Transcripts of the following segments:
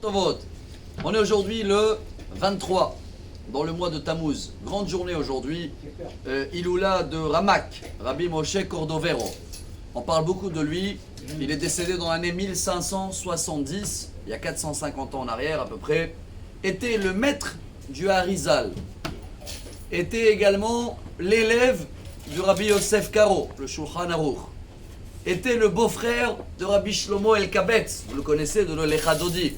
Tovot. On est aujourd'hui le 23, dans le mois de Tammuz. Grande journée aujourd'hui. Iloula de Ramak, Rabbi Moshe Cordovero. On parle beaucoup de lui. Il est décédé dans l'année 1570, il y a 450 ans en arrière à peu près. Était le maître du Harizal. Était également l'élève du Rabbi Yosef Karo, le Shulchan Aruch. Était le beau-frère de Rabbi Shlomo El-Kabetz, vous le connaissez, de l'Echadodi.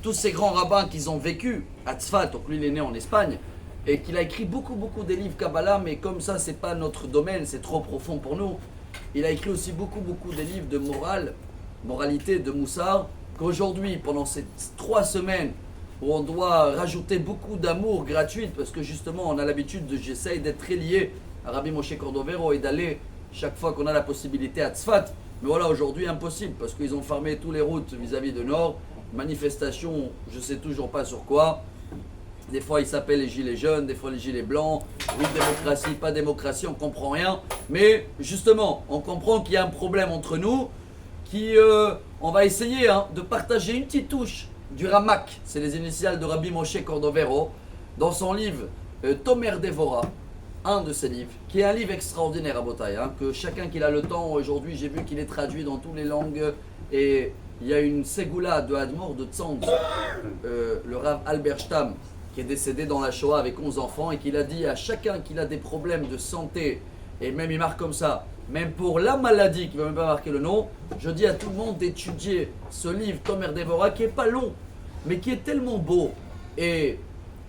Tous ces grands rabbins qui ont vécu à Tzfat, donc lui il est né en Espagne, et qu'il a écrit beaucoup des livres Kabbalah, mais comme ça c'est pas notre domaine, c'est trop profond pour nous. Il a écrit aussi beaucoup des livres de morale, moralité, de Moussar, qu'aujourd'hui, pendant ces 3 semaines, où on doit rajouter beaucoup d'amour gratuit, parce que justement on a l'habitude, j'essaye d'être très lié à Rabbi Moshe Cordovero et d'aller chaque fois qu'on a la possibilité à Tzfat. Mais voilà, aujourd'hui impossible, parce qu'ils ont fermé toutes les routes vis-à-vis de Nord. Manifestation, je ne sais toujours pas sur quoi. Des fois ils s'appellent les gilets jaunes, des fois les gilets blancs. Oui, démocratie, pas démocratie, on comprend rien. Mais justement, on comprend qu'il y a un problème entre nous, on va essayer de partager une petite touche du Ramak, c'est les initiales de Rabbi Moshe Cordovero, dans son livre Tomer Devora, un de ses livres, qui est un livre extraordinaire à Botaï, que chacun qui a le temps, aujourd'hui j'ai vu qu'il est traduit dans toutes les langues, et il y a une ségoula de Hadmor de Tzand, le Rav Albert Stam, qui est décédé dans la Shoah avec 11 enfants, et qu'il a dit à chacun qui a des problèmes de santé, et même il marque comme ça, même pour la maladie, qui ne va même pas marquer le nom, je dis à tout le monde d'étudier ce livre Tomer Devora, qui n'est pas long, mais qui est tellement beau, et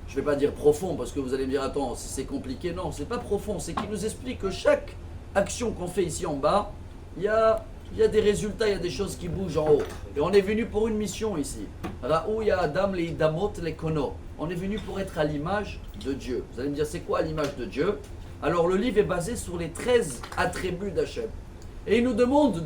je ne vais pas dire profond, parce que vous allez me dire, attends, si c'est compliqué, non, c'est pas profond, c'est qu'il nous explique que chaque action qu'on fait ici en bas, il y a des résultats, il y a des choses qui bougent en haut. Et on est venu pour une mission ici. Raouya Adam le Idamot le Kono. On est venu pour être à l'image de Dieu. Vous allez me dire, c'est quoi l'image de Dieu? Alors le livre est basé sur les 13 attributs d'Hachem. Et il nous demande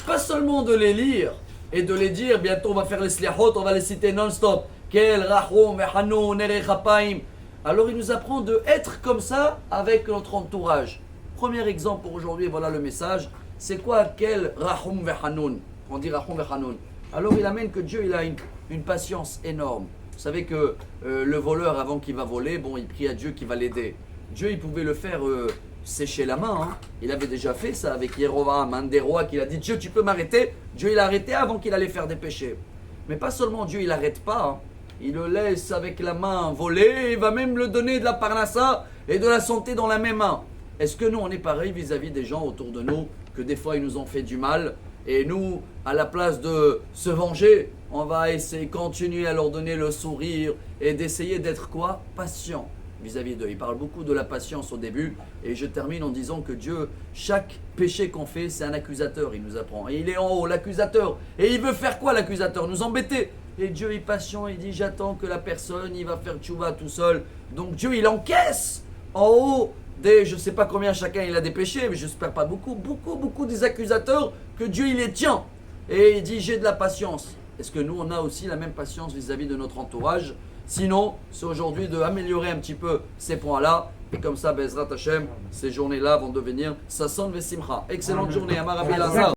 pas seulement de les lire et de les dire, bientôt on va faire les sliachot, on va les citer non-stop. Kel, Rachom, Hanoun, Erechapaim. Alors il nous apprend de être comme ça avec notre entourage. Premier exemple pour aujourd'hui, voilà le message. C'est quoi Kel, Rachom, Hanoun? On dit Rachom, Hanoun. Alors il amène que Dieu il a une patience énorme. Vous savez que le voleur, avant qu'il va voler, il prie à Dieu qui va l'aider. Dieu, il pouvait le faire sécher la main. Il avait déjà fait ça avec Yerovam, un des rois, qu'il a dit, Dieu, tu peux m'arrêter? Dieu, il a arrêté avant qu'il allait faire des péchés. Mais pas seulement Dieu, il n'arrête pas. Il le laisse avec la main voler, il va même le donner de la parnassa et de la santé dans la même main. Est-ce que nous, on est pareil vis-à-vis des gens autour de nous, que des fois, ils nous ont fait du mal, et nous, à la place de se venger, on va essayer, continuer à leur donner le sourire, et d'essayer d'être quoi? Patient vis-à-vis d'eux. Il parle beaucoup de la patience au début, et je termine en disant que Dieu, chaque péché qu'on fait, c'est un accusateur, il nous apprend. Et il est en haut, l'accusateur. Et il veut faire quoi, l'accusateur? Nous embêter. Et Dieu est patient, il dit, j'attends que la personne, il va faire tchouva tout seul. Donc Dieu, il encaisse en haut je ne sais pas combien chacun il a des péchés, mais j'espère pas beaucoup des accusateurs, que Dieu, il les tient. Et il dit, j'ai de la patience. Est-ce que nous, on a aussi la même patience vis-à-vis de notre entourage? Sinon, c'est aujourd'hui d'améliorer un petit peu ces points-là. Et comme ça, Bezrat Hashem, ces journées-là vont devenir Sasson Vesimcha. Excellente journée, Amar Rabbi Lazar.